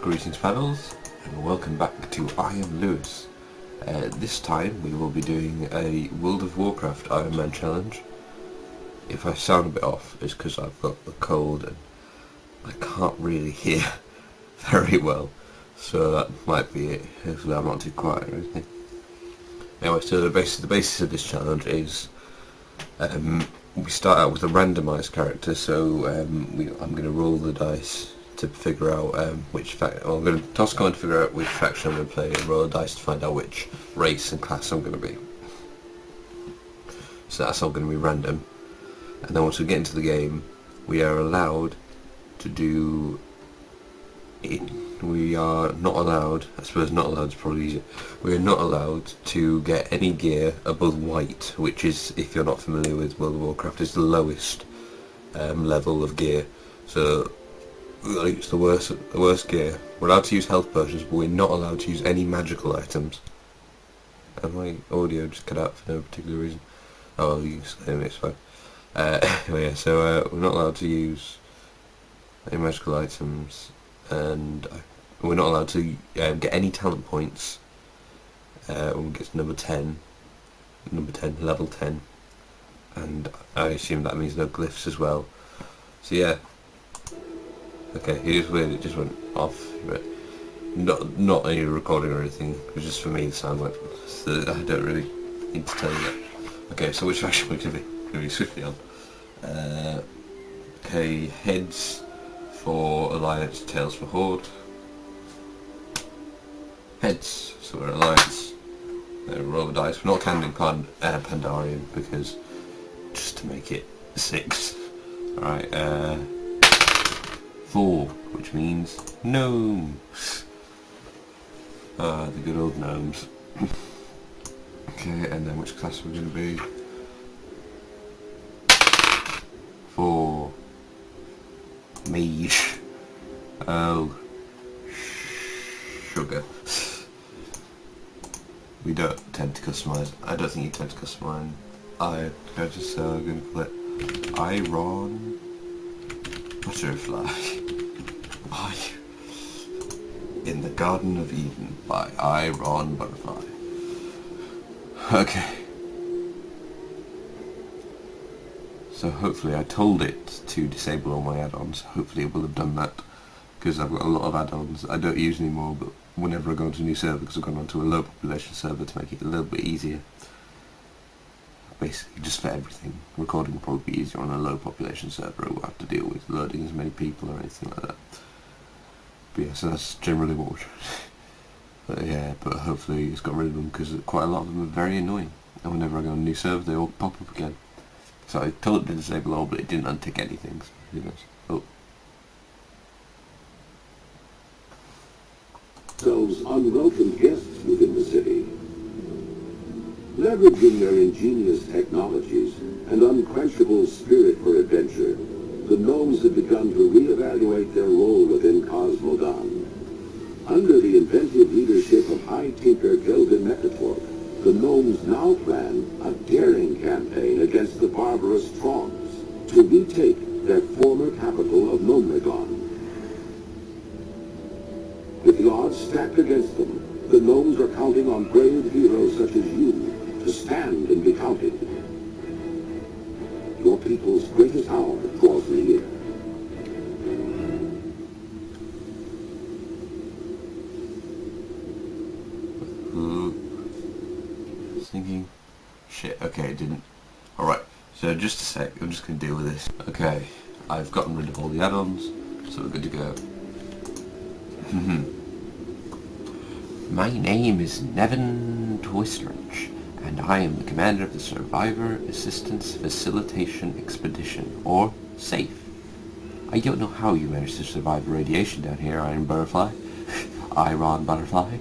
Greetings panels, and welcome back to I Am Lewis. This time we will be doing a World of Warcraft Ironman challenge. If I sound a bit off, it's because I've got a cold and I can't really hear very well, so that might be it. Hopefully I'm not too quiet or anything. Anyway, so the basis of this challenge is we start out with a randomised character, so I'm going to roll the dice to figure out I'm going to toss a coin to figure out which faction I'm going to play, and roll the dice to find out which race and class I'm going to be. So that's all going to be random. And then once we get into the game, we are allowed to do we are not allowed, I suppose not allowed is probably easier, we are not allowed to get any gear above white, which is, if you're not familiar with World of Warcraft, is the lowest level of gear. So it's the worst gear. We're allowed to use health potions, but we're not allowed to use any magical items. And my audio just cut out for no particular reason. Oh, you can say it's fine. Anyway, yeah, so we're not allowed to use any magical items, and we're not allowed to get any talent points when we get to number 10, level 10, and I assume that means no glyphs as well. So yeah. Okay, it is weird, it just went off, but not any recording or anything, it was just for me the sound went, so I don't really need to tell you that. Okay, so which faction we're going to be swiftly on. Okay, heads for Alliance, tails for Horde. Heads, so we're Alliance. Roll the dice, we're not counting Pandarian because, just to make it 6. Alright, 4, which means gnomes. The good old gnomes. Okay, and then which class we're going to be? 4. Mage. Oh. Sugar. We don't tend to customise. I don't think you tend to customise. I'm just going to put Iron Butterfly. In the Garden of Eden by Iron Butterfly. Okay. So hopefully I told it to disable all my add-ons. Hopefully it will have done that, because I've got a lot of add-ons I don't use anymore, but whenever I go onto a new server, because I've gone onto a low population server to make it a little bit easier. Basically just for everything. Recording will probably be easier on a low population server. I won't have to deal with loading as many people or anything like that. But yeah, so that's generally what we're trying to do. But yeah, but hopefully it's got rid of them, because quite a lot of them are very annoying. And whenever I go on a new server, they all pop up again. So I told it to disable all, but it didn't untick anything, so who knows. Oh. Those unwelcome guests within the city. Leveraging their ingenious technologies and unquenchable spirit for adventure, the gnomes had begun to reevaluate their role within Cosmodon. Under the inventive leadership of High Tinker Gelden Metatorp, the gnomes now plan a daring campaign against the barbarous Trongs to retake their former capital of Gnomeregon. With the odds stacked against them, the gnomes are counting on brave heroes such as you to stand and be counted. Your people's greatest hour draws near. Thinking, shit, okay, it didn't. Alright, so just a sec, I'm just going to deal with this. Okay, I've gotten rid of all the add-ons, so we're good to go. My name is Nevin Twistridge, and I am the commander of the Survivor Assistance Facilitation Expedition, or SAFE. I don't know how you managed to survive radiation down here, Iron Butterfly, Iron Butterfly,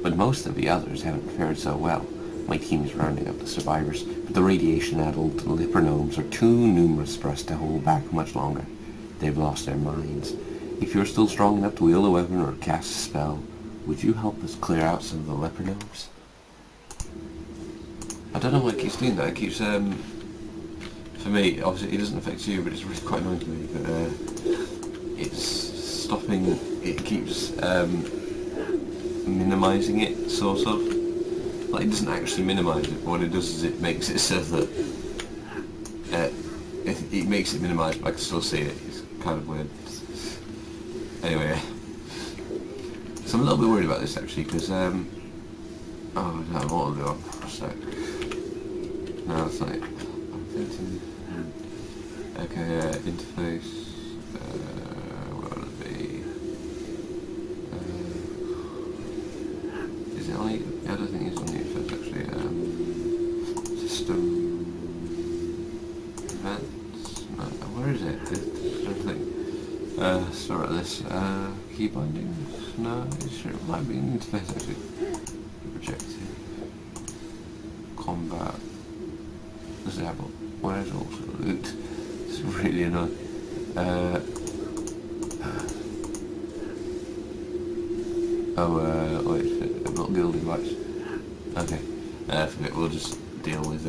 but most of the others haven't fared so well. My team is rounding up the survivors, but the radiation-addled Lipper gnomes are too numerous for us to hold back much longer. They've lost their minds. If you're still strong enough to wield a weapon or cast a spell, would you help us clear out some of the leper gnomes? I don't know why it keeps doing that. It keeps, for me, obviously it doesn't affect you, but it's really quite annoying to me. But it's stopping it keeps minimising it, sort of. Like, it doesn't actually minimise it, but what it does is it makes it so that it makes it minimised, but I can still see it. It's kind of weird. Anyway, so I'm a little bit worried about this actually, because oh, I don't know what I'll do on for a sec. No, it's not it. I'm thinking. Okay, interface. Where will it be? Is it on? Yeah, I don't think it's on the interface actually. System events. No, where is it? I don't think. Sorry about this. Key bindings. No, it might be an interface actually. Projected. Combat. Zabel. Where's also loot? It's really annoying. Wait, not guild invites. Okay. Forget, we'll just deal with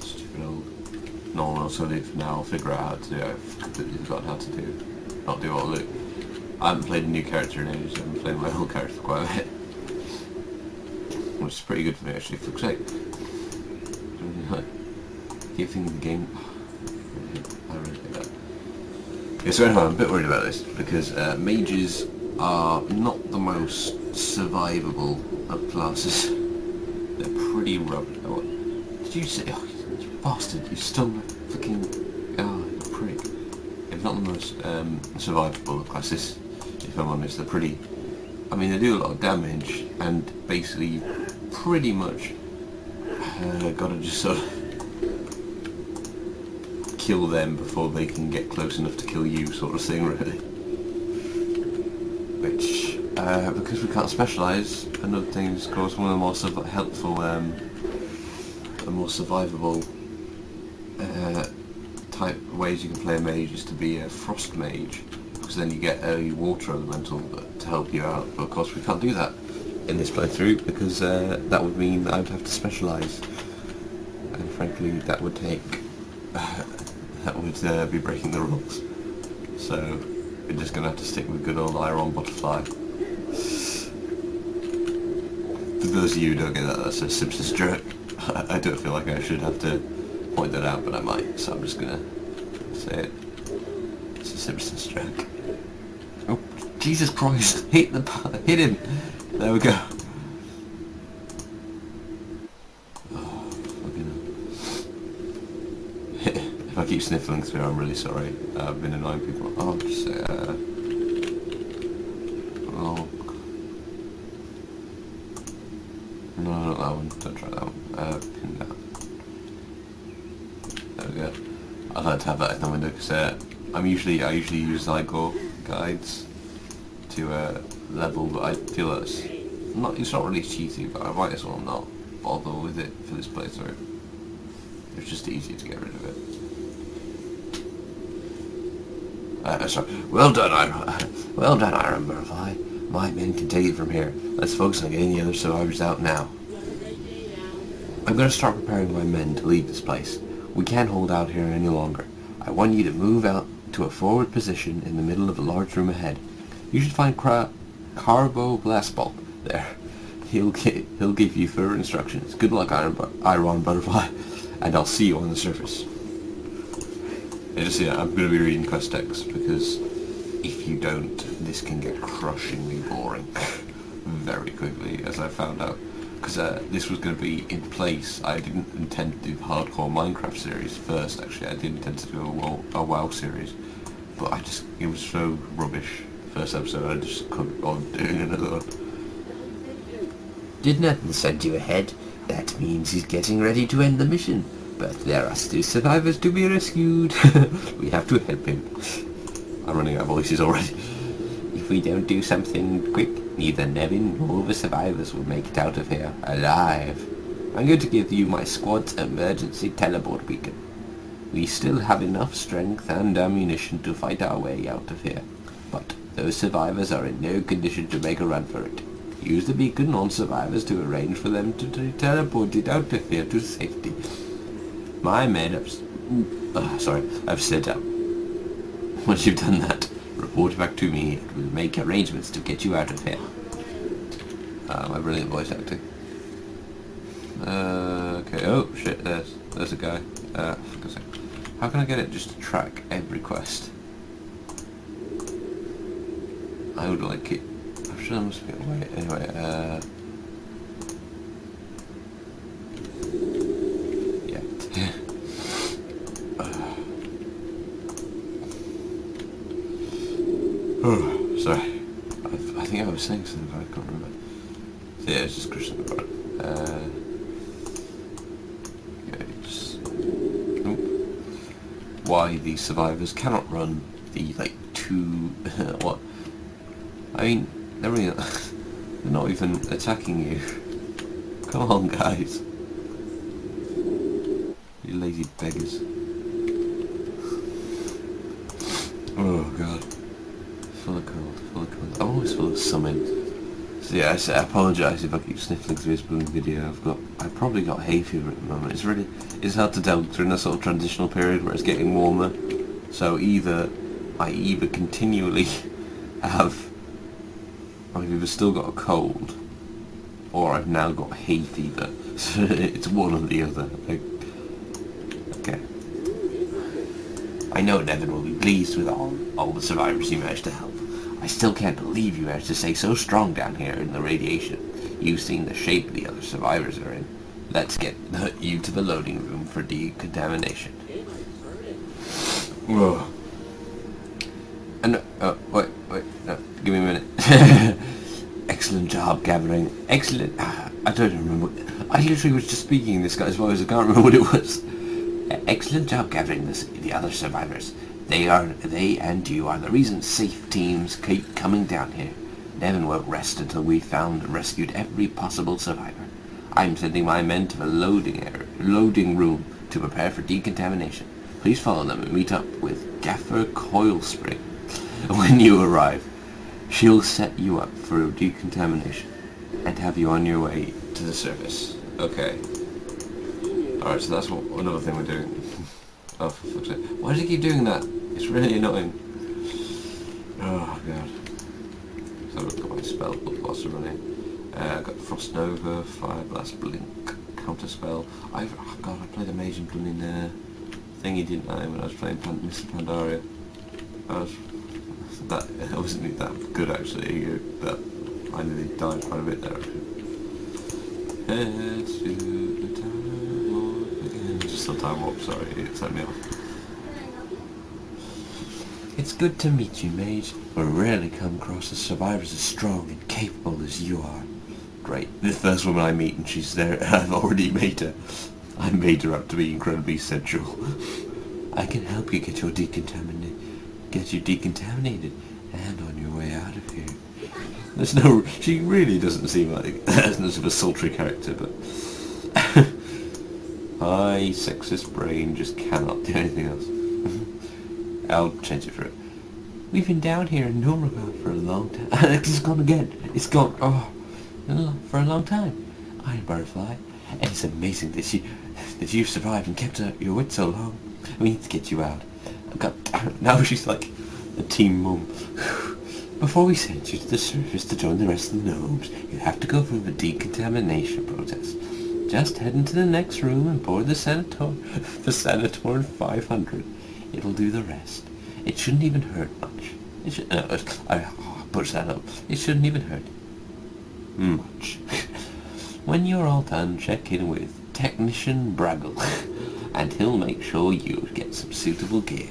stupid old normal loot for now. I'll figure out how to do it. I've completely forgotten how to not do all loot. I haven't played a new character in ages. I've been playing my old character for quite a bit. Which is pretty good for me actually, for sake. Giving the game. I really like that. Yeah, so anyway, I'm a bit worried about this because mages are not the most survivable of classes. They're pretty rubbish. Oh, did you say? Oh, you bastard! You stole my fucking. Oh, you prick! It's not the most survivable of classes. If I'm honest, they're pretty. I mean, they do a lot of damage, and basically, pretty much, gotta just sort of kill them before they can get close enough to kill you, sort of thing, really. Which, because we can't specialise, another thing is, of course, one of the more helpful, the more survivable type ways you can play a mage is to be a frost mage, because then you get a water elemental to help you out. But of course, we can't do that in this playthrough because that would mean I would have to specialise, and frankly, that would take. That would be breaking the rules. So we're just going to have to stick with good old Iron Butterfly. For those of you who don't get that, that's a Simpsons joke. I don't feel like I should have to point that out, but I might, so I'm just going to say it. It's a Simpsons joke. Oh, Jesus Christ! Hit him! There we go. If I keep sniffling through, I'm really sorry. I've been annoying people. Oh, just say, oh. No, not that one. Don't try that one. Pin that. There we go. I'd like to have that in the window because I usually use Igor guides to level, but I feel that's it's not really cheaty, but I might as well not bother with it for this playthrough. It's just easier to get rid of it. Sorry. Well done, Iron Butterfly. My men can take it from here. Let's focus on getting the other survivors out now. I'm going to start preparing my men to leave this place. We can't hold out here any longer. I want you to move out to a forward position in the middle of a large room ahead. You should find Carbo Blastball there. He'll give you further instructions. Good luck, Iron Butterfly, and I'll see you on the surface. I'm going to be reading quest text because if you don't, this can get crushingly boring very quickly, as I found out. Because this was going to be in place. I didn't intend to do the hardcore Minecraft series first, actually. I did intend to do a WoW series. But it was so rubbish, the first episode, I just couldn't bother doing another one. Did Nathan send you ahead? That means he's getting ready to end the mission. But there are still survivors to be rescued. We have to help him. I'm running out of voices already. If we don't do something quick, neither Nevin nor the survivors will make it out of here alive. I'm going to give you my squad's emergency teleport beacon. We still have enough strength and ammunition to fight our way out of here. But those survivors are in no condition to make a run for it. Use the beacon on survivors to arrange for them to be teleported out of here to safety. My men have... I've said that. Once you've done that, report it back to me and we'll make arrangements to get you out of here. My brilliant voice acting. Okay, oh shit, there's a guy. For God's sake. How can I get it just to track every quest? I would like it. I'm sure there must be a way. Anyway, yeah. Oh, sorry. I think I was saying something, but I can't remember. So yeah, it's just Christian. Why the survivors cannot run the what? I mean, they're really they're not even attacking you. Come on, guys, you lazy beggars. Oh god, full of cold. I'm always full of something. So yeah, I apologise if I keep sniffling through this blooming video. I've probably got hay fever at the moment. It's hard to tell during a sort of transitional period where it's getting warmer. So I either continually I've either still got a cold, or I've now got hay fever. So it's one or the other. Okay. I know Nevin will be pleased with all the survivors you managed to help. I still can't believe you managed to stay so strong down here in the radiation. You've seen the shape the other survivors are in. Let's get you to the loading room for decontamination. Whoa. And wait, no, give me a minute. Excellent job gathering. Excellent. I don't remember. I literally was just speaking this guy's voice. I can't remember what it was. Excellent job gathering the other survivors. They and you are the reason safe teams keep coming down here. Nevin won't rest until we've found and rescued every possible survivor. I'm sending my men to the loading room to prepare for decontamination. Please follow them and meet up with Gaffer Coilspring when you arrive. She'll set you up for decontamination and have you on your way to the surface. Okay. Alright, so that's another thing we're doing. Oh, for fuck's sake. Why does he keep doing that? It's really annoying. Oh, God. So I've got my spell book whilst we're running. I've got Frost Nova, Fire Blast, Blink, Counter Spell. Oh God, I played Amazing Blooming thingy, didn't I, when I was playing Mr. Pandaria. I wasn't that good actually, but I nearly died quite a bit there actually. Heads to the time warp again. Just a time warp, sorry, it set me off. It's good to meet you, mate. We rarely come across survivors as strong and capable as you are. Great. The first woman I meet and she's there, I've already made her. I made her up to be incredibly sensual. I can help you get you decontaminated and on your way out of here. She really doesn't seem like as much of a sultry character, but my sexist brain just cannot do anything else. I'll change it for it. We've been down here in Normagon for a long time. It's gone again. It's gone, for a long time. Iron Butterfly. And it's amazing that you've survived and kept your wits so long. We need to get you out. Now she's like a team mum. Before we send you to the surface to join the rest of the gnomes, you have to go through the decontamination process. Just head into the next room and board the Sanator 500. It'll do the rest. It shouldn't even hurt much. I'll push that up. It shouldn't even hurt much. When you're all done, check in with Technician Braggle, and he'll make sure you get some suitable gear.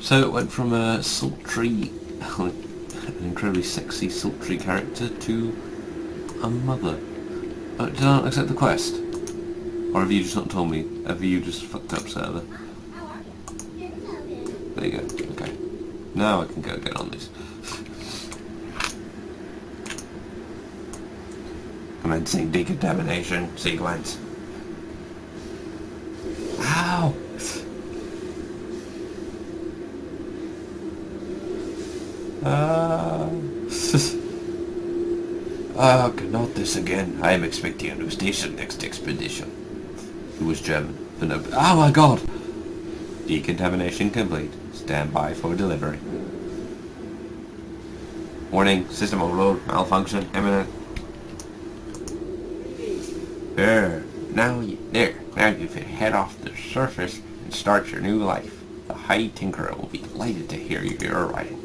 So it went from a sultry, an incredibly sexy sultry character to a mother. Did I not accept the quest? Or have you just not told me? Have you just fucked up, server? There you go, okay. Now I can go get on this. Commencing decontamination sequence. Ow! Not this again. I am expecting a new station next expedition. It was German. For no. Oh my god! Decontamination complete. Stand by for delivery. Warning, system overload, malfunction, imminent. Now you can head off the surface and start your new life. The High Tinkerer will be delighted to hear your writing.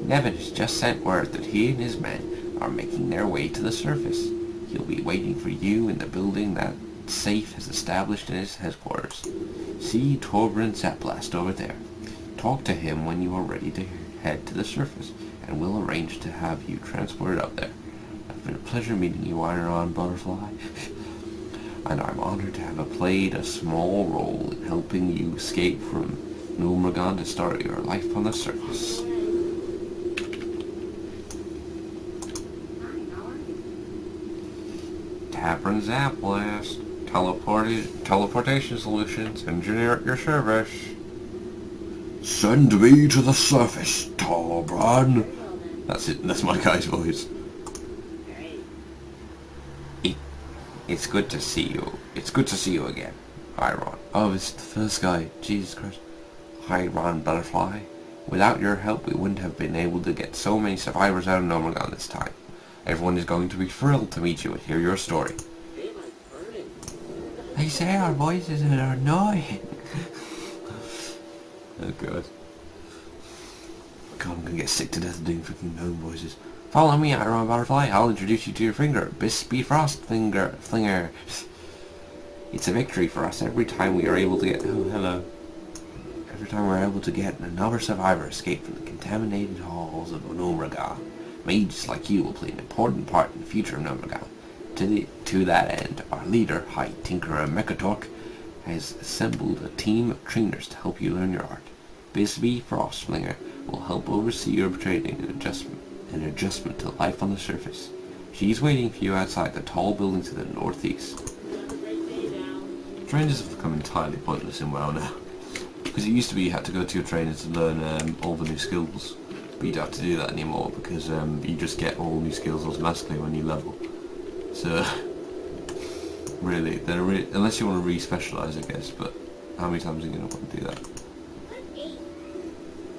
Nevin has just sent word that he and his men are making their way to the surface. He'll be waiting for you in the building that Safe has established in his headquarters. See Torbjorn Zaplast over there. Talk to him when you are ready to head to the surface, and we'll arrange to have you transported up there. It's been a pleasure meeting you, Iron Butterfly, and I'm honored to have played a small role in helping you escape from Numragon to start your life on the surface. Tavern Zaplast. Teleportation solutions. Engineer at your service. Send me to the surface, Torbjorn. That's it. That's my guy's voice. It's good to see you. It's good to see you again, Iron. Oh, it's the first guy. Jesus Christ. Iron Butterfly. Without your help, we wouldn't have been able to get so many survivors out of Nomagon this time. Everyone is going to be thrilled to meet you and hear your story. They say our voices are annoying. Oh god. God, I'm gonna get sick to death of doing freaking gnome voices. Follow me, Iron Butterfly. I'll introduce you to your finger, Bispy Frost Flinger. It's a victory for us every time we are able to get... Oh, hello. Every time we're able to get another survivor escape from the contaminated halls of Numragon. Mages like you will play an important part in the future of Numragon. To that end, our leader, High Tinkerer Mekatork, has assembled a team of trainers to help you learn your art. Bisbee Frostflinger will help oversee your training and adjustment to life on the surface. She's waiting for you outside the tall building to the northeast. Trainers have become entirely pointless in WoW now. Because it used to be you had to go to your trainer to learn all the new skills. But you don't have to do that anymore because you just get all new skills automatically when you level. So, really, unless you want to re-specialise, I guess, but how many times are you going to want to do that?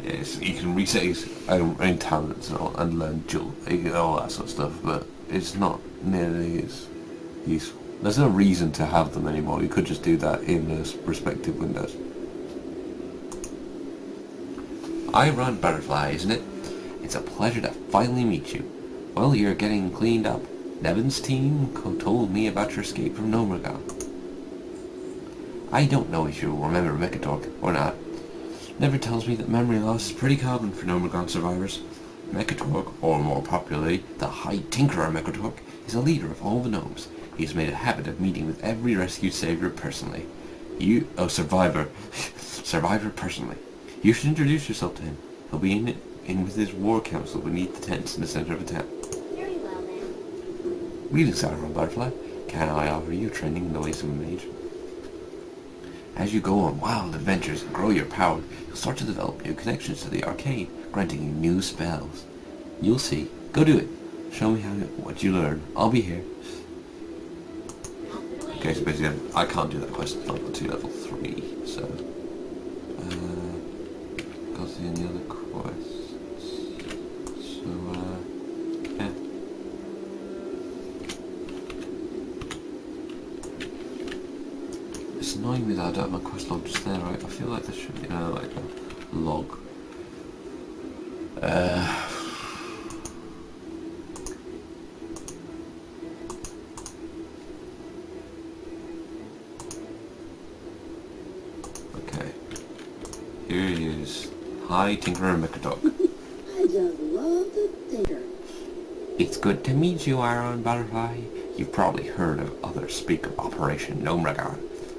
Yes, you can reset your own talents and learn dual, all that sort of stuff, but it's not nearly as useful. There's no reason to have them anymore. You could just do that in those respective windows. Iron Butterfly, isn't it? It's a pleasure to finally meet you. Well, you're getting cleaned up. Nevin's team told me about your escape from Nomagon. I don't know if you'll remember Mekatork or not. Nevin tells me that memory loss is pretty common for Nomagon survivors. Mekatork, or more popularly, the High Tinkerer Mekatork, is a leader of all the gnomes. He has made a habit of meeting with every rescued savior personally. Survivor personally. You should introduce yourself to him. He'll be in with his war council beneath the tents in the center of the town. Very well then. Greetings, Iron Butterfly. Can I offer you training in the ways of a mage? As you go on wild adventures and grow your power, you'll start to develop new connections to the arcade, granting you new spells. You'll see. Go do it. Show me what you learn. I'll be here. Okay, so basically I can't do that quest until I got to level 3, so... got any other quests? So, yeah. It's annoying me that I don't have my quest log just there, right? I feel like there should be, like a log. Okay. Here he is. High Tinkerer Mekatork. I just love to tinker. It's good to meet you, Iron Butterfly. You've probably heard of others speak of Operation Nomagon.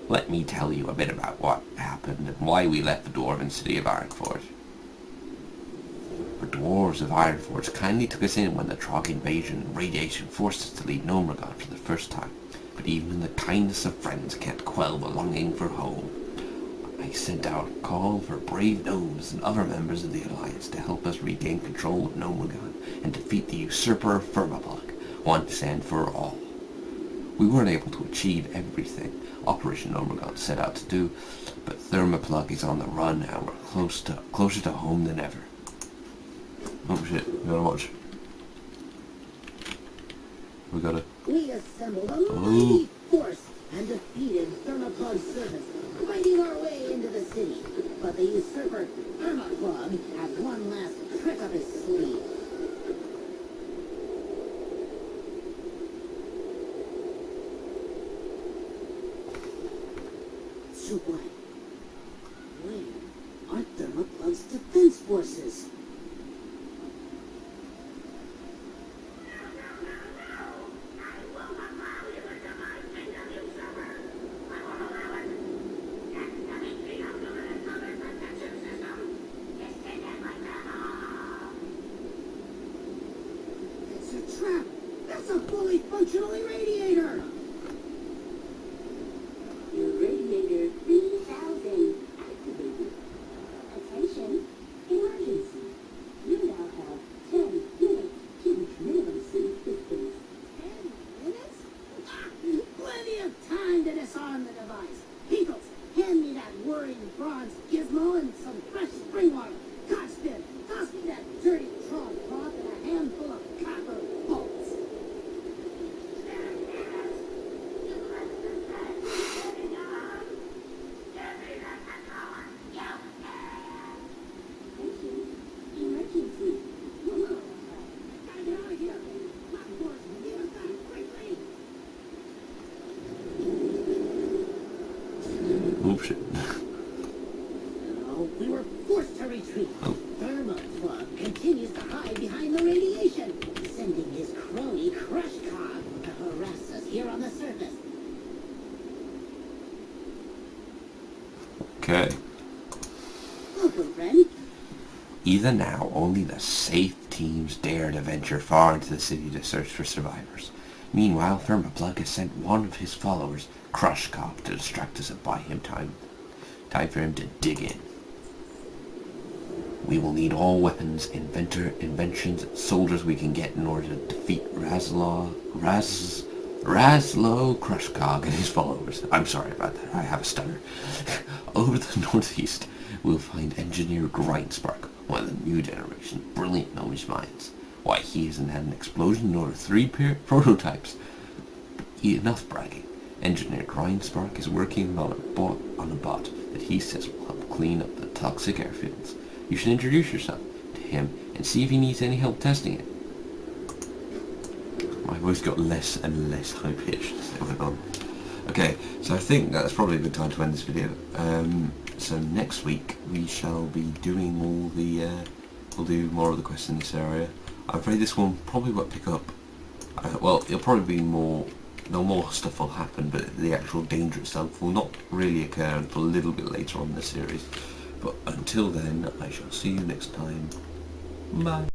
Let me tell you a bit about what happened and why we left the dwarven city of Ironforge. The dwarves of Ironforge kindly took us in when the Trog invasion and radiation forced us to leave Nomagon for the first time. But even the kindness of friends can't quell the longing for home. I sent out a call for brave gnomes and other members of the Alliance to help us regain control of Nomagon and defeat the usurper Firmablock once and for all. We weren't able to achieve everything Operation Normagon set out to do, but Thermoplug is on the run and we're closer to home than ever. Oh shit, we gotta watch. We gotta... We assembled a mighty force and defeated Thermoplug's service, fighting our way into the city. But the usurper Thermoplug had one last trick up his sleeve. Subway. Where are Thermoplug's defense forces? It's a trap! That's a fully functional irradiator! Irradiator 3000 activated. Attention, emergency. You now have 10 minutes to reach minimum safe distance. 10 minutes? Plenty of time to disarm the device. Pinkles, hand me that whirring bronze gizmo and some fresh spring water. Godspin, toss me that dirty Tron cloth and a handful of copper bolts. Attention, emergency. Gotta get out of here. My force, give us back quickly. Oh shit. No, we were forced to retreat. Thermoplug continues to hide behind the radiation, sending his crony Crushcog to harass us here on the surface. Okay. Welcome, friend. Either now, only the safe teams dare to venture far into the city to search for survivors. Meanwhile, Thermoplug has sent one of his followers, Crushcog, to distract us and buy him time. Time for him to dig in. We will need all weapons, inventions, and soldiers we can get in order to defeat Razlo Crushcog and his followers. I'm sorry about that, I have a stutter. Over the northeast, we'll find Engineer Grindspark, one of the new generation brilliant gnomish minds. Why, he hasn't had an explosion nor 3 prototypes. Enough bragging. Engineer Grindspark is working on a bot that he says will help clean up the toxic airfields. You should introduce yourself to him and see if he needs any help testing it. My voice got less and less high-pitched as it went on. Okay, so I think that's probably a good time to end this video. So next week we shall be doing all the... we'll do more of the quests in this area. I'm afraid this one probably won't pick up. Well, it'll probably be more... No more stuff will happen, but the actual danger itself will not really occur until a little bit later on in the series. But until then, I shall see you next time. Bye.